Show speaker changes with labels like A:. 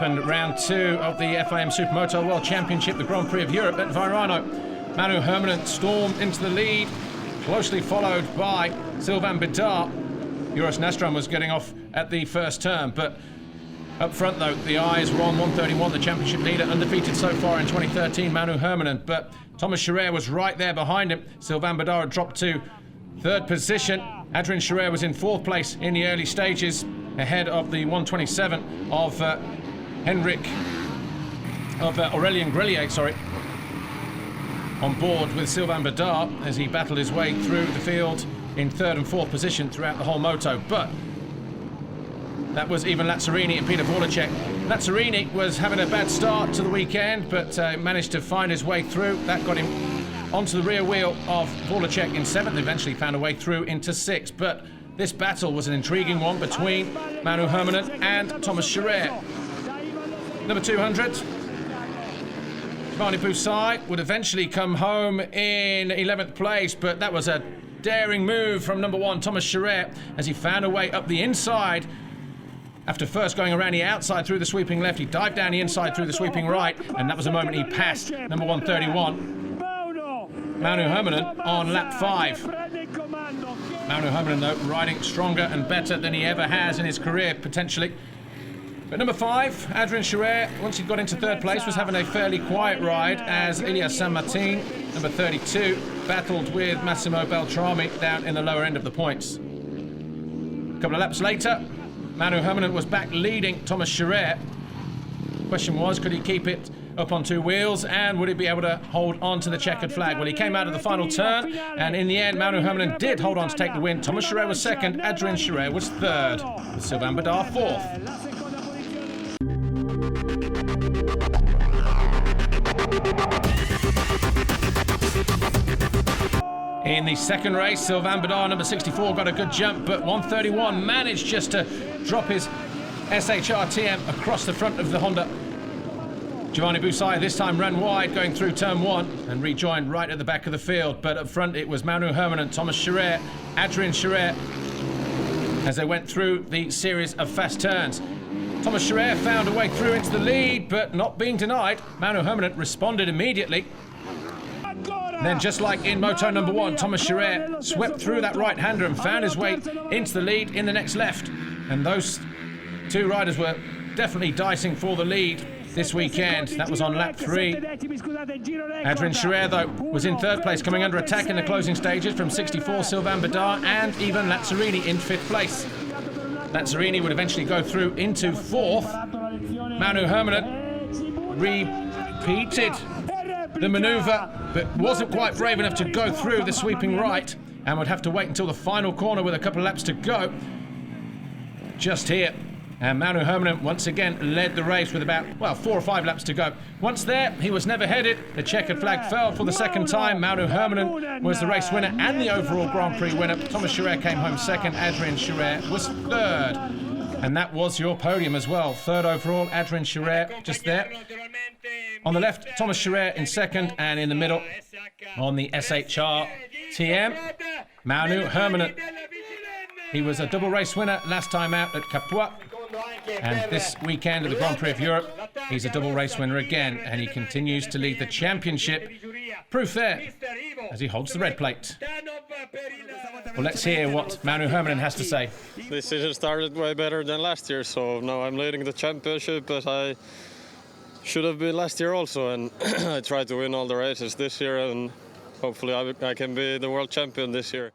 A: happened. Round 2 of the FIM SuperMoto World Championship, the Grand Prix of Europe at Vairano. Manu Herminen stormed into the lead, closely followed by Sylvain Bidard. Joris Nastrom was getting off at the first turn, but up front though, the eyes were on 131, the championship leader, undefeated so far in 2013, Manu Herminen. But Thomas Scherer was right there behind him. Sylvain Bidard dropped to third position. Adrien Scherer was in fourth place in the early stages, ahead of the 127 of Aurélien Grelier, sorry, on board with Sylvain Bidard as he battled his way through the field in third and fourth position throughout the whole moto. But that was Ivan Lazzarini and Peter Vorlacek. Lazzarini was having a bad start to the weekend, but managed to find his way through. That got him onto the rear wheel of Vorlacek in seventh, eventually found a way through into sixth. But this battle was an intriguing one between Manu Herminen and Thomas Scherer. Number 200, Giovanni Busai, would eventually come home in 11th place, but that was a daring move from number 1, Thomas Scherer, as he found a way up the inside. After first going around the outside through the sweeping left, he dived down the inside through the sweeping right, and that was the moment he passed number 131, Manu Herminen, on lap 5. Manu Herminen, though, riding stronger and better than he ever has in his career, potentially. But number 5, Adrien Scherer, once he got into third place, was having a fairly quiet ride as Elias Saint-Martin, number 32, battled with Massimo Beltrami down in the lower end of the points. A couple of laps later, Manu Herminen was back leading Thomas Scherer. The question was, could he keep it up on two wheels, and would he be able to hold on to the checkered flag? Well, he came out of the final turn, and in the end, Manu Herminen did hold on to take the win. Thomas Scherer was second, Adrien Scherer was third, with Sylvain Bidard fourth. In the second race, Sylvain Bidard, number 64, got a good jump, but 131 managed just to drop his SHR TM across the front of the Honda. Giovanni Busai this time ran wide going through turn 1 and rejoined right at the back of the field, but up front it was Manu Herminen, Thomas Scherer, Adrien Scherer as they went through the series of fast turns. Thomas Scherer found a way through into the lead, but not being denied, Manu Herminen responded immediately. And then, just like in Moto number 1, Thomas Scherer swept through that right-hander and found his way into the lead in the next left. And those two riders were definitely dicing for the lead this weekend. That was on lap 3. Adrien Scherer, though, was in third place, coming under attack in the closing stages from 64, Sylvain Bidard, and Ivan Lazzarini in 5th place. Lazzarini would eventually go through into 4th. Manu Herminen repeated the manoeuvre, but wasn't quite brave enough to go through the sweeping right, and would have to wait until the final corner with a couple of laps to go. Just here, and Manu Herminen once again led the race with about, well, 4 or 5 laps to go. Once there, he was never headed. The checkered flag fell for the second time. Manu Herminen was the race winner and the overall Grand Prix winner. Thomas Scherer came home second. Adrien Scherer was third. And that was your podium as well. Third overall, Adrien Scherer, just there. On the left, Thomas Scherer in second, and in the middle, on the SHR TM, Manu Herminen. He was a double race winner last time out at Capua, and this weekend at the Grand Prix of Europe, he's a double race winner again, and he continues to lead the championship. Proof there, as he holds the red plate. Well, let's hear what Manu Herminen has to say.
B: This season started way better than last year, so now I'm leading the championship, but I should have been last year also, and I tried to win all the races this year, and hopefully I can be the world champion this year.